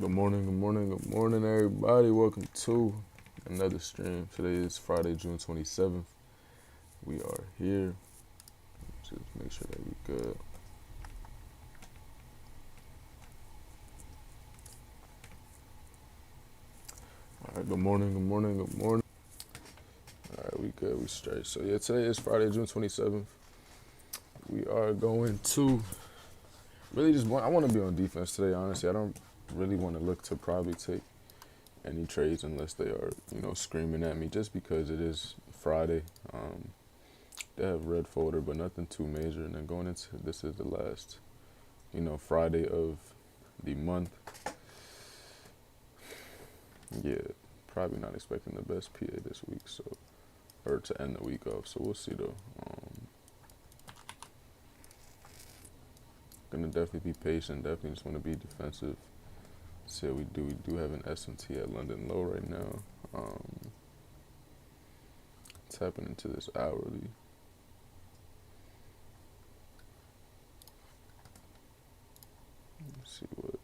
Good morning, good morning, good morning, everybody. Welcome to another stream. Today is Friday, June 27th. We are here. Just make sure that we good. All right, good morning, good morning, good morning. All right, we good, we straight. So, yeah, today is Friday, June 27th. We are going to I want to be on defense today, honestly. I don't really want to look to probably take any trades unless they are, screaming at me just because it is Friday. They have red folder, but nothing too major. And then going into this is the last, Friday of the month. Yeah, probably not expecting the best PA this week, or to end the week off. So we'll see though. Gonna definitely be patient. Definitely just want to be defensive. See how we do. We do have an SMT at London low right now. Tapping into this hourly. Let's see what.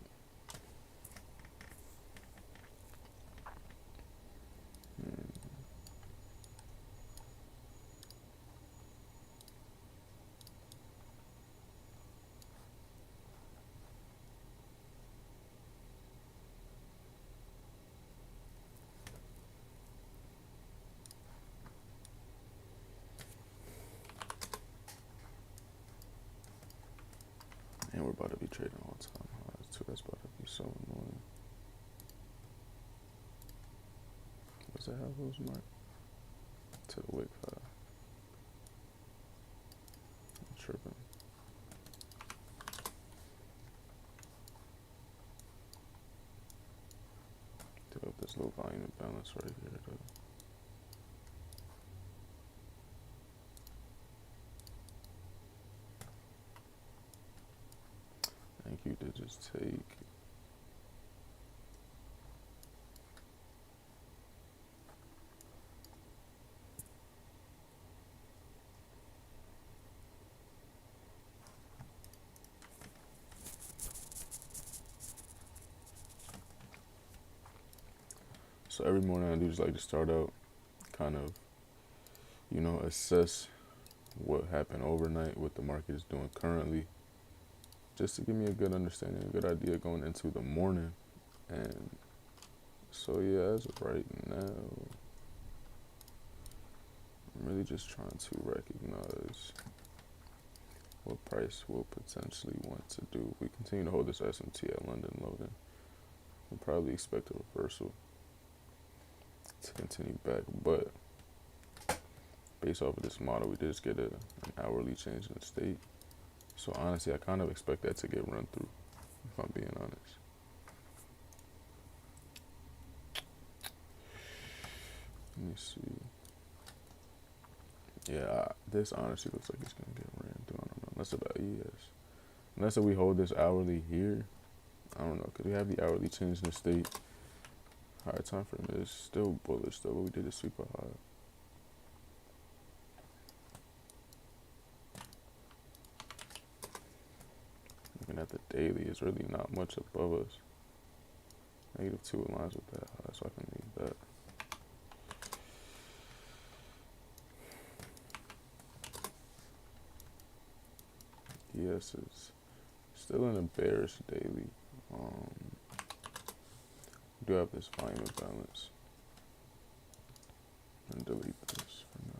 And we're about to be trading all time highs too. That's about to be so annoying. Does that have those marked? To the wick 5. I'm tripping. Do have this low volume imbalance right here though. Thank you to just take. So every morning I do just like to start out, kind of, assess what happened overnight, what the market is doing currently, just to give me a good understanding, a good idea going into the morning. And so yeah, as of right now, I'm really just trying to recognize what price we'll potentially want to do. If we continue to hold this SMT at London low, then we'll probably expect a reversal to continue back. But based off of this model, we did just get an hourly change in the state. So honestly, I kind of expect that to get run through, if I'm being honest. Let me see. Yeah, this honestly looks like it's going to get ran through. I don't know. Unless about ES. Unless we hold this hourly here. I don't know. Because we have the hourly change in the state. Higher time frame is still bullish though, but we did a super high. Looking at the daily, it's really not much above us. -2 aligns with that high, so I can leave that. ES is still in a bearish daily. We do have this volume imbalance. And delete this for now.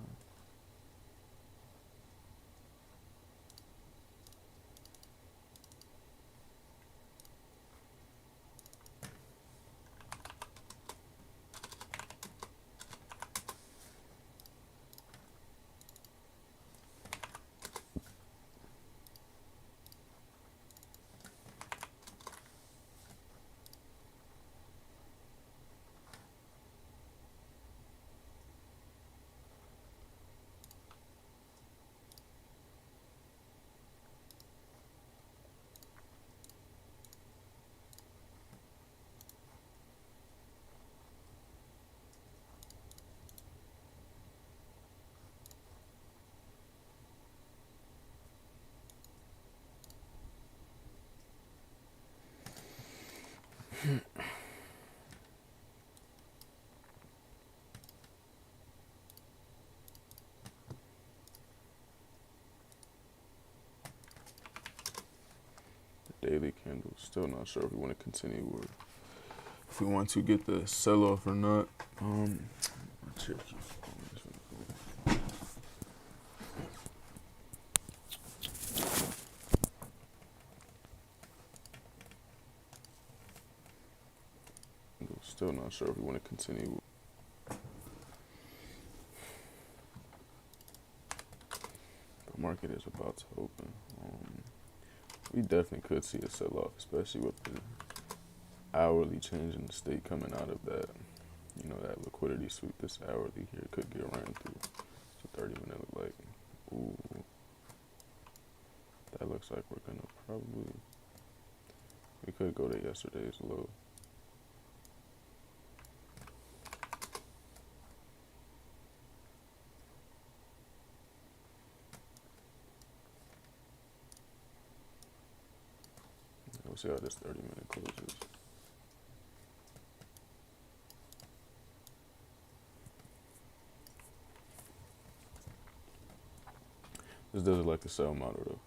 Daily candle. Still not sure if we want to continue or if we want to get the sell off or not. My chair keeps falling. Still not sure if we want to continue. The market is about to open. We definitely could see a sell off, especially with the hourly change in the state coming out of that, that liquidity sweep. This hourly here could get ran through. So 30-minute look like, ooh, that looks like we're gonna probably, we could go to yesterday's low. We'll see how this 30-minute closes. This does look like a sell model though.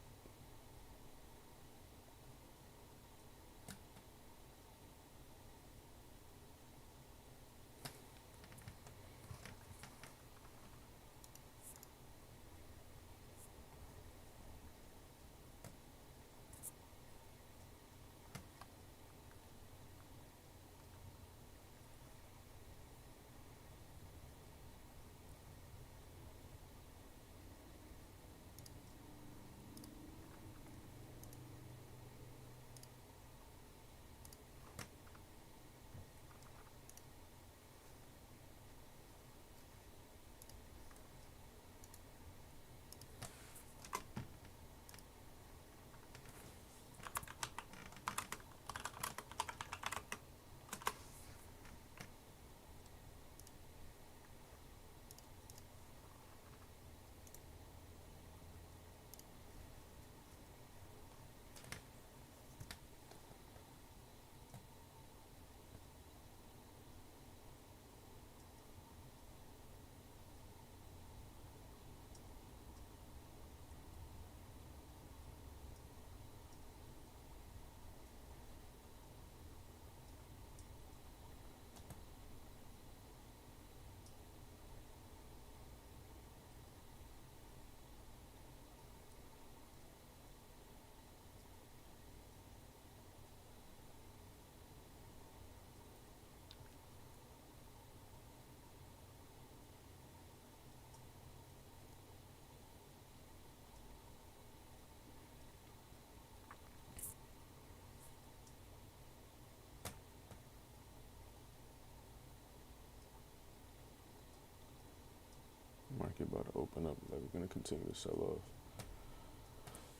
Market about to open up. Like we're gonna continue to sell off.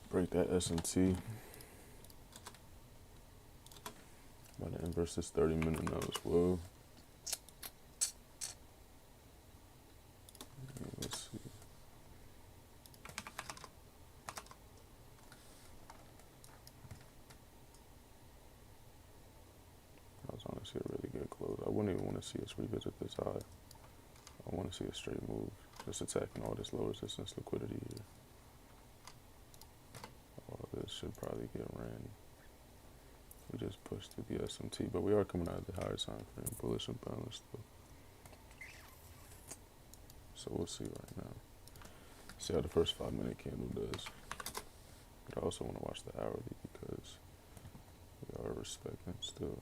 Break that S&T. About to inverse this 30-minute now as well. Let's see. I was honestly a really good close. I wouldn't even want to see us revisit this high. I want to see a straight move. Just attacking all this low resistance liquidity here. All this should probably get ran. We just pushed through the S&T, but we are coming out of the higher time frame, bullish and balanced though. So we'll see right now. See how the first 5-minute candle does. But I also want to watch the hourly because we are respecting still.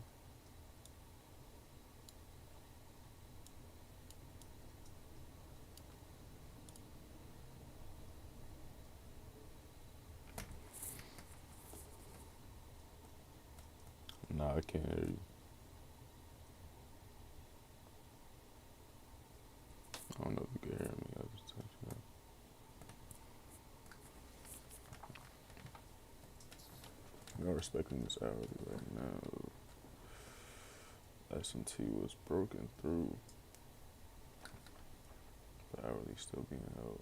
Nah, I can't hear you. I don't know if you can hear me. I was just touching that. We are respecting this hourly right now. S&T was broken through. The hourly still being held.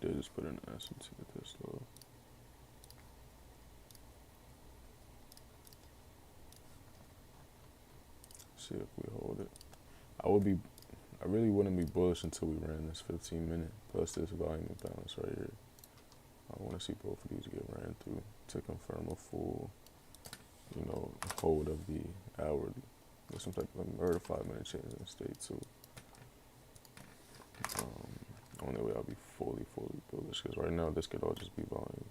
did just put an S&T at this low. See if we hold it. I really wouldn't be bullish until we ran this 15-minute plus this volume imbalance right here. I want to see both of these get ran through to confirm a full, hold of the hourly with some type of or 5-minute change in the state too. Only way I'll be fully bullish, because right now this could all just be volume.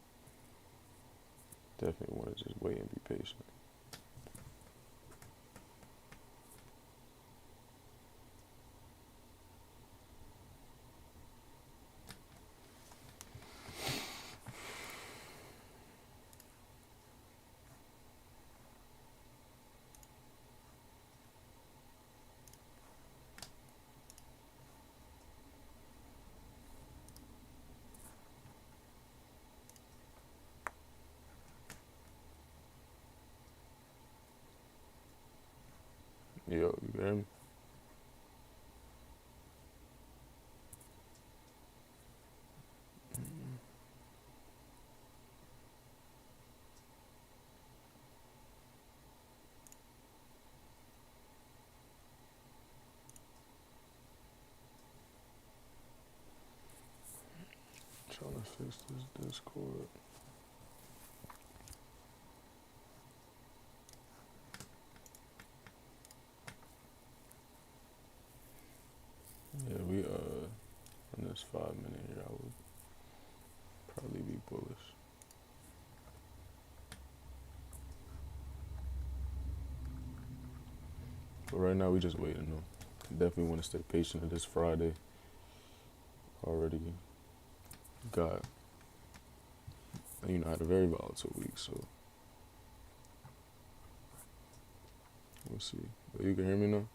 Definitely want to just wait and be patient. Yo, you can hear me? Trying to fix this Discord. Yeah, we in this 5-minute here, I would probably be bullish. But right now we just waiting though. Definitely want to stay patient at this Friday. Already got, had a very volatile week, so we'll see. But you can hear me now?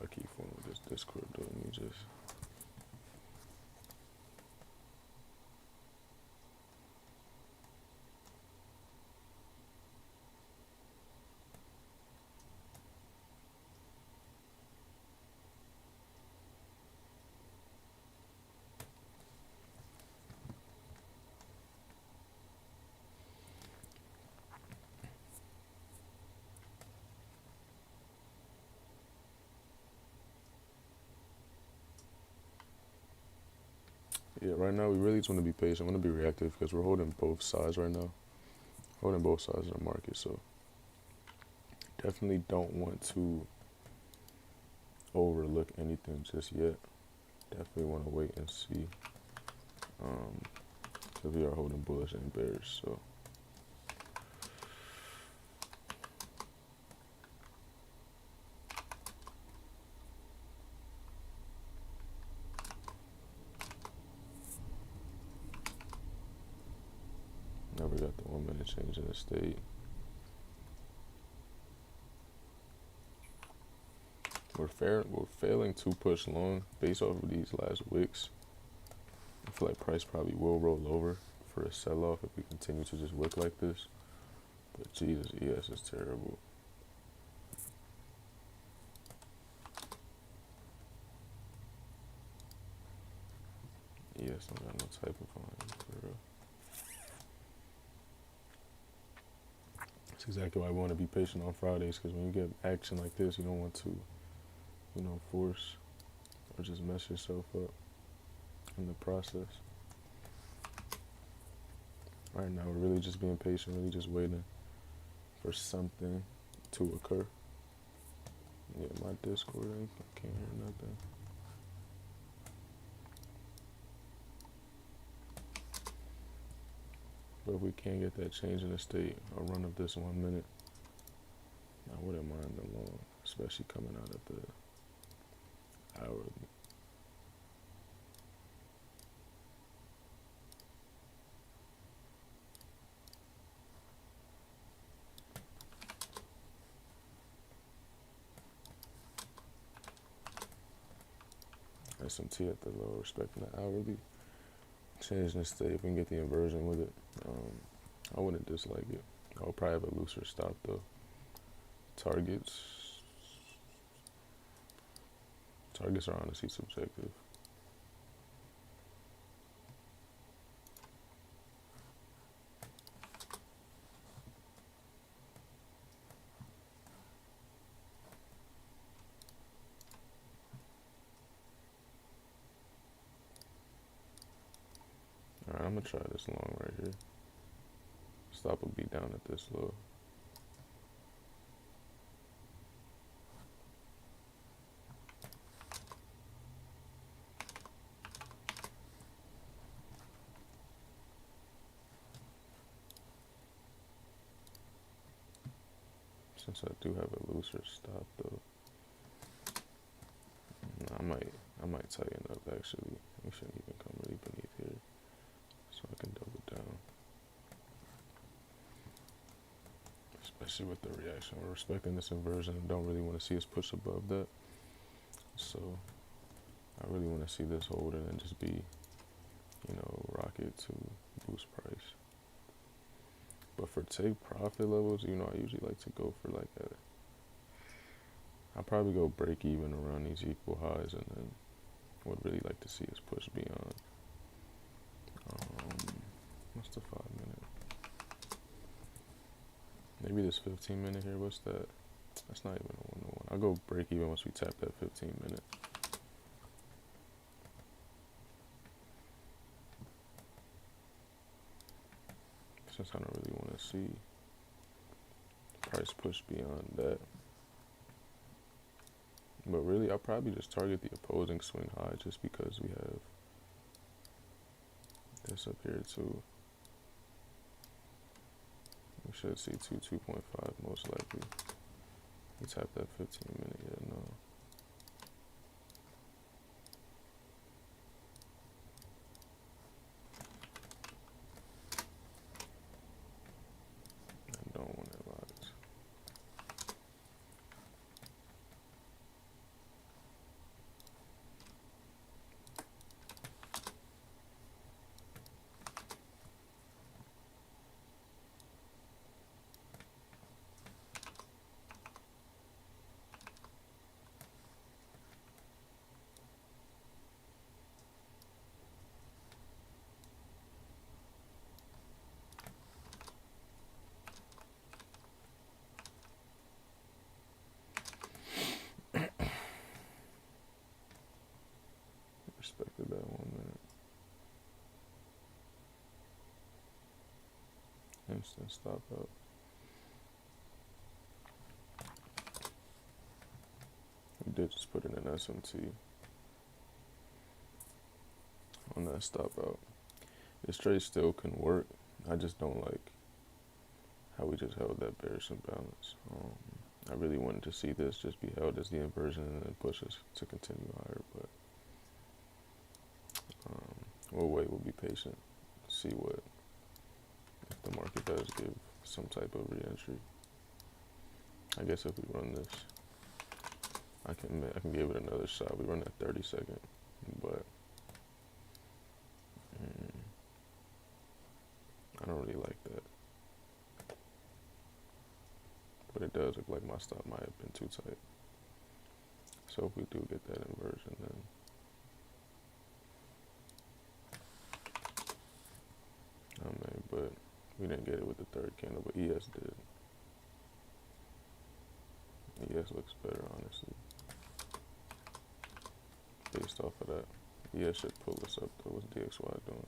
I keep fooling with this Discord though. Let me just. Yeah, right now we really just want to be patient. I want to be reactive because we're holding both sides right now. Holding both sides of the market, so definitely don't want to overlook anything just yet. Definitely want to wait and see. Because we are holding bullish and bearish, so. Now we got the 1-minute change in the state. We're failing to push long based off of these last wicks. I feel like price probably will roll over for a sell-off if we continue to just wick like this. But Jesus, ES is terrible. ES don't got no type of volume for real. That's exactly why I want to be patient on Fridays, because when you get action like this, you don't want to, force or just mess yourself up in the process. Right now, we're really just being patient, really just waiting for something to occur. Yeah, my Discord, I can't hear nothing. But if we can't get that change in the state, a run of this 1 minute, I wouldn't mind the long, especially coming out of the hourly. S&T at the low, respecting the hourly. Change in the state, if we can get the inversion with it, I wouldn't dislike it. I'll probably have a looser stop though. Targets, Targets are honestly subjective. Alright, I'm gonna try this long right here. Stop will be down at this low. Since I do have a looser stop though, I might tighten up actually. We shouldn't even come really beneath here, so I can double down. Especially with the reaction, we're respecting this inversion and don't really want to see us push above that. So I really want to see this hold and then just be, rocket to boost price. But for take profit levels, I usually like to go for like I'll probably go break even around these equal highs, and then would really like to see us push beyond. What's the 5 minute? Maybe this 15 minute here. What's that? That's not even a 1-to-1. I'll go break even once we tap that 15 minute. Since I don't really want to see price push beyond that. But really, I'll probably just target the opposing swing high just because we have this up here too. We should see 2.5 most likely. We tap that 15 minute, yeah, no. I don't want that locked. Respected that 1 minute. Instant stop out. We did just put in an SMT on that stop out. This trade still can work. I just don't like how we just held that bearish imbalance. I really wanted to see this just be held as the inversion and then push us to continue higher, but we'll wait, we'll be patient, see what if the market does give some type of re-entry. I guess if we run this, I can give it another shot. We run that 30-second, but I don't really like that. But it does look like my stop might have been too tight. So if we do get that inversion, then but we didn't get it with the third candle, but ES did. ES looks better, honestly. Based off of that, ES should pull us up though. What's DXY doing?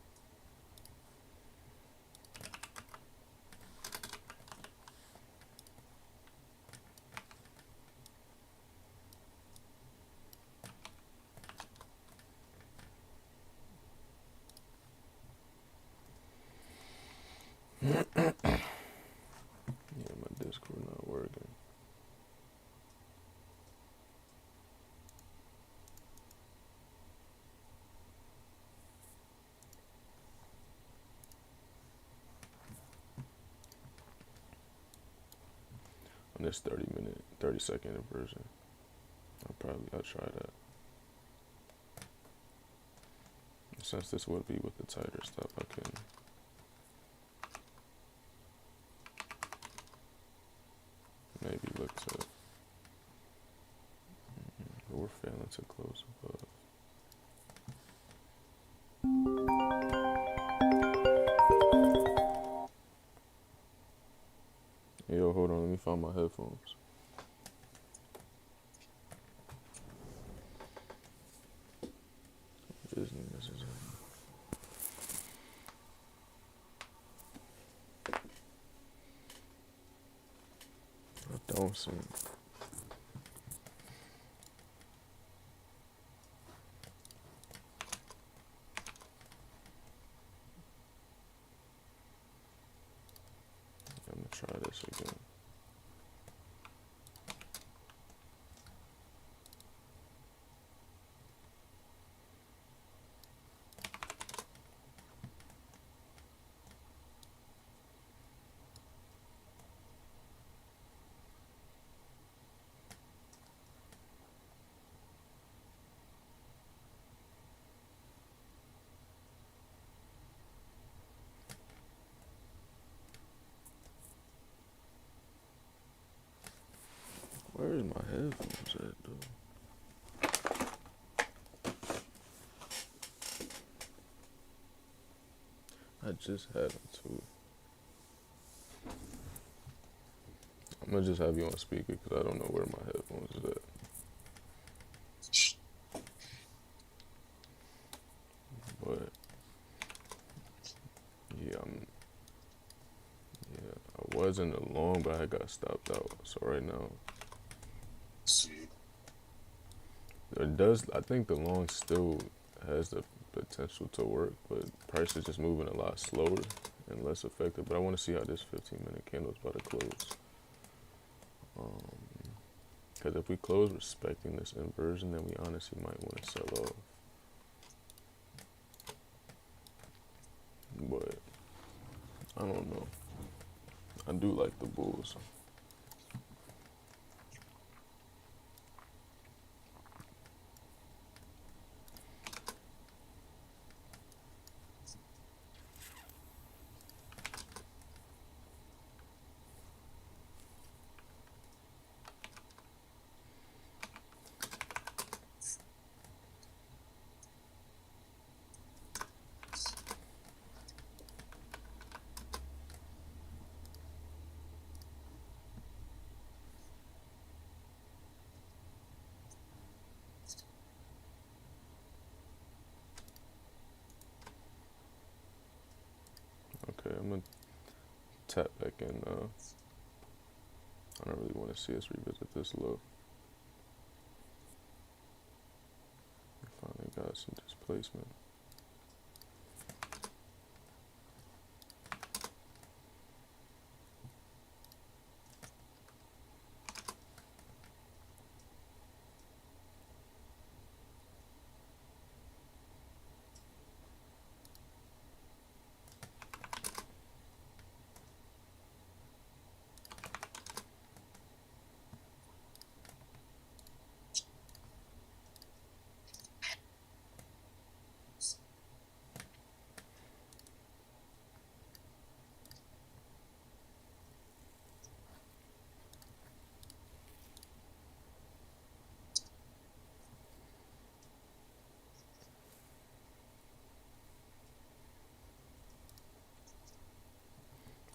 Yeah, my Discord not working. On this 30-second inversion, I'll try that. Since this would be with the tighter stop, I can maybe look to, but we're failing to close above. Yo, hold on, let me find my headphones. I don't see. I'm gonna try this again. Where is my headphones at, though? I just had them too. I'm gonna just have you on speaker because I don't know where my headphones is at. But yeah, I was in the long, but I got stopped out. So right now, it does. I think the long still has the potential to work, but price is just moving a lot slower and less effective. But I want to see how this 15-minute candle is about to close. Because if we close respecting this inversion, then we honestly might want to sell off. But I don't know. I do like the bulls. Okay, I'm gonna tap back in. I don't really want to see us revisit this low. We finally got some displacement.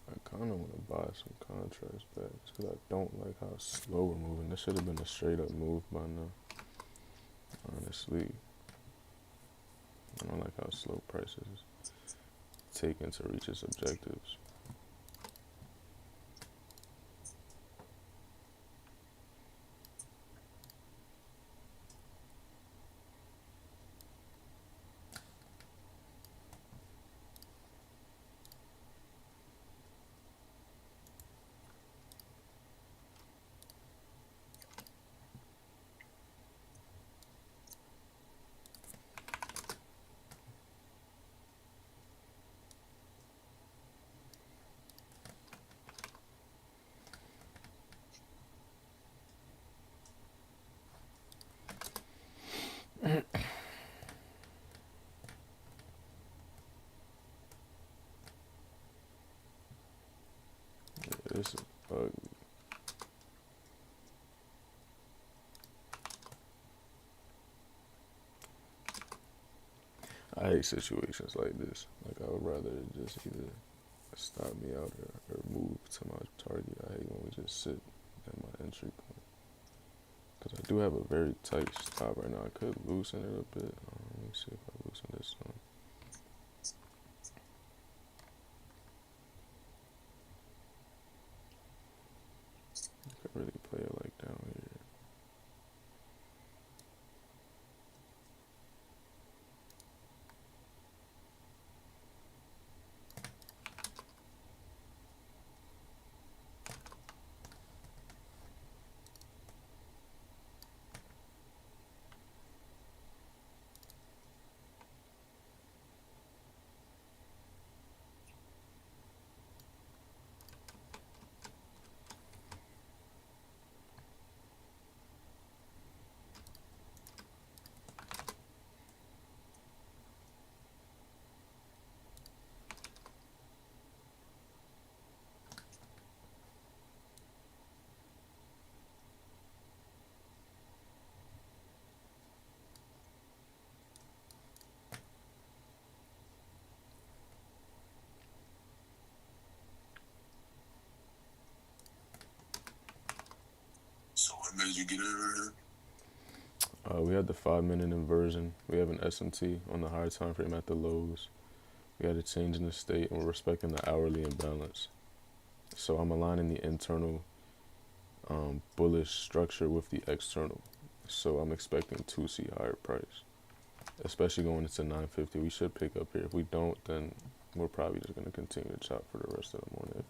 I kind of want to buy some contrast backs because I don't like how slow we're moving. This should have been a straight up move by now. Honestly, I don't like how slow prices taken to reach its objectives. This is ugly. hate situations like this. Like I would rather it just either stop me out or move to my target. I hate when we just sit at my entry point. Because I do have a very tight stop right now. I could loosen it a bit. Let me see if I loosen this one. I could really play it like down here. So what made you get in right We had the 5-minute inversion. We have an SMT on the higher time frame at the lows. We had a change in the state, and we're respecting the hourly imbalance. So I'm aligning the internal bullish structure with the external. So I'm expecting to see higher price, especially going into 950. We should pick up here. If we don't, then we're probably just going to continue to chop for the rest of the morning.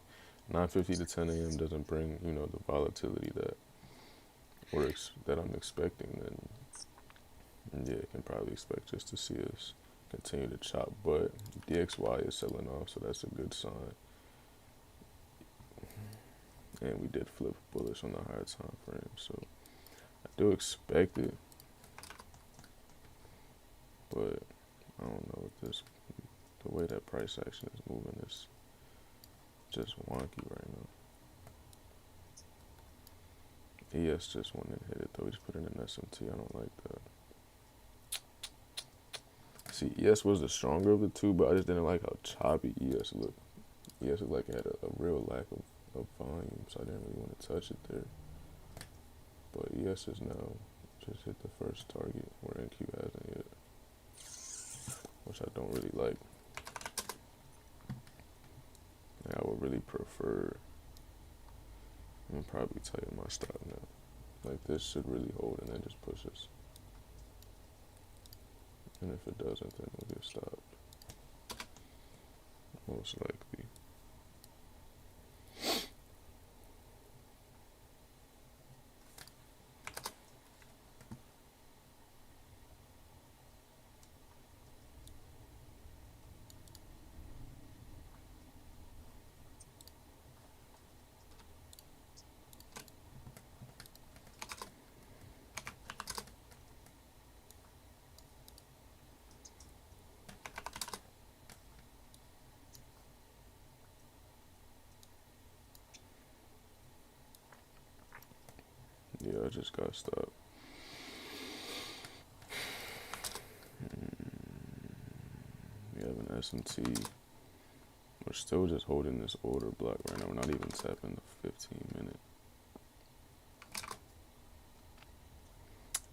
If 950 to 10 a.m. doesn't bring, the volatility that that I'm expecting, then yeah, I can probably expect just to see us continue to chop. But DXY is selling off, so that's a good sign. And we did flip bullish on the higher time frame, so I do expect it, but I don't know what this, the way that price action is moving is just wonky right now. ES just went and hit it though. He just put in an SMT. I don't like that. See, ES was the stronger of the two, but I just didn't like how choppy ES looked. ES looked like it had a real lack of volume, so I didn't really want to touch it there. But ES is now just hit the first target where NQ hasn't yet, which I don't really like. And I would really prefer, I'm gonna probably tighten my stop now. Like this should really hold and then just pushes. And if it doesn't, then we'll get stopped. Most likely. Yeah, I just got stopped. We have an SMT. We're still just holding this order block right now. We're not even tapping the 15-minute.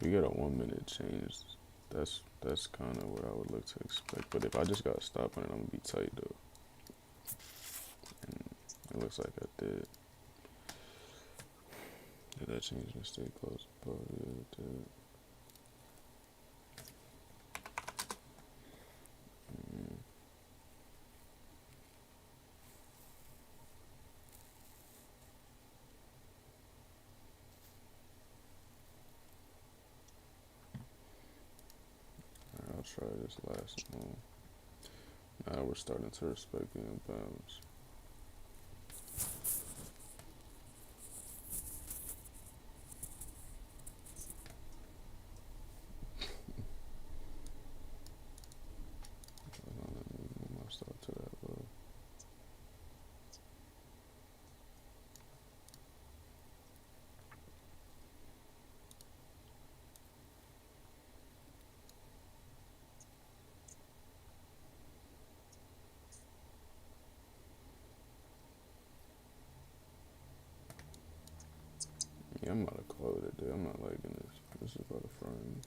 We get a 1-minute change. That's kind of what I would look to expect. But if I just got stopped on it, I'm gonna be tight though. And it looks like I did. Did that change and stay close? Oh yeah, it did. Alright, I'll try this last one. Now we're starting to respect the imbalance. Start to that low. Yeah, I'm about to call it a day. I'm not liking this. This is about to fry me.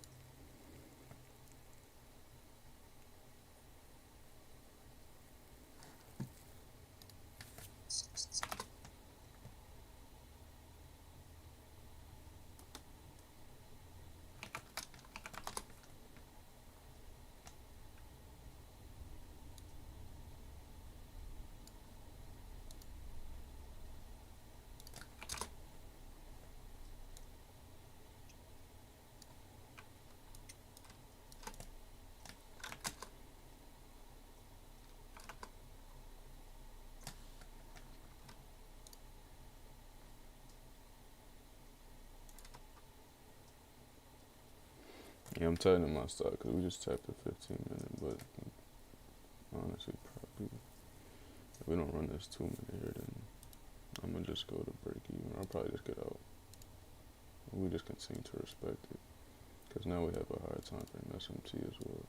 Yeah, I'm tightening my stop because we just tapped the 15 minute, but honestly, probably if we don't run this 2 minute here, then I'm gonna just go to break even. I'll probably just get out. We just continue to respect it because now we have a higher time frame SMT as well.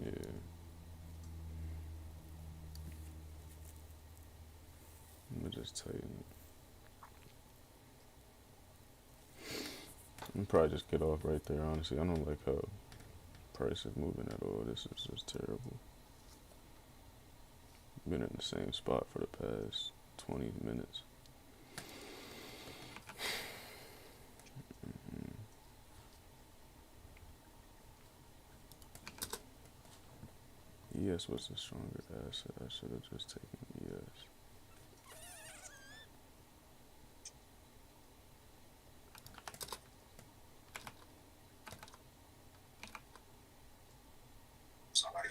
Yeah, I'm gonna just tighten it. I'm probably just get off right there. Honestly, I don't like how price is moving at all. This is just terrible. Been in the same spot for the past 20 minutes. ES was the stronger asset. I should have just taken ES. Somebody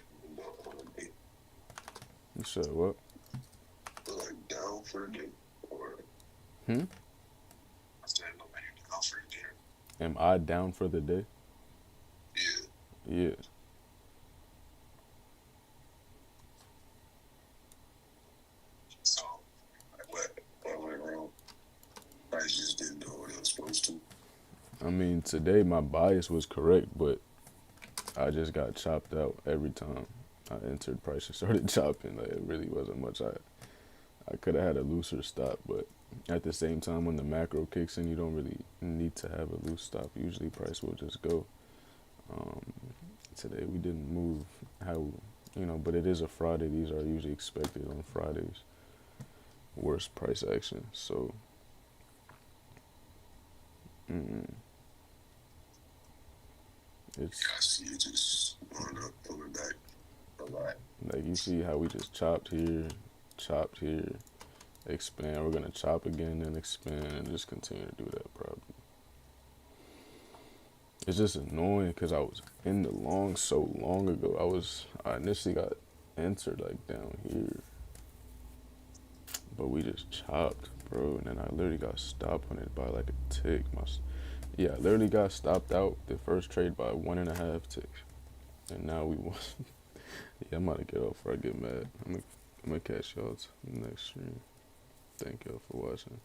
on the day. You said what? Like down for the day. Or Hmm? I said nobody down for the day. Am I down for the day? Yeah. Yeah. So like what went wrong? Price just didn't do what it was supposed to. I mean, today my bias was correct, but I just got chopped out every time I entered price and started chopping. Like, it really wasn't much. I could have had a looser stop, but at the same time, when the macro kicks in, you don't really need to have a loose stop. Usually, price will just go. Today we didn't move how, but it is a Friday. These are usually expected on Fridays. Worst price action. So, it's Yeah, I see it just going up, pulling back a lot. like you see how we just chopped here, expand. We're gonna chop again and expand and just continue to do that probably. It's just annoying because I was in the long so long ago. I initially got entered like down here, but we just chopped, bro. And then I literally got stopped on it by like a tick. I literally got stopped out the first trade by 1.5 ticks, and now we won. Yeah, I'm about to get off before I get mad. I'm gonna catch y'all next stream. Thank y'all for watching.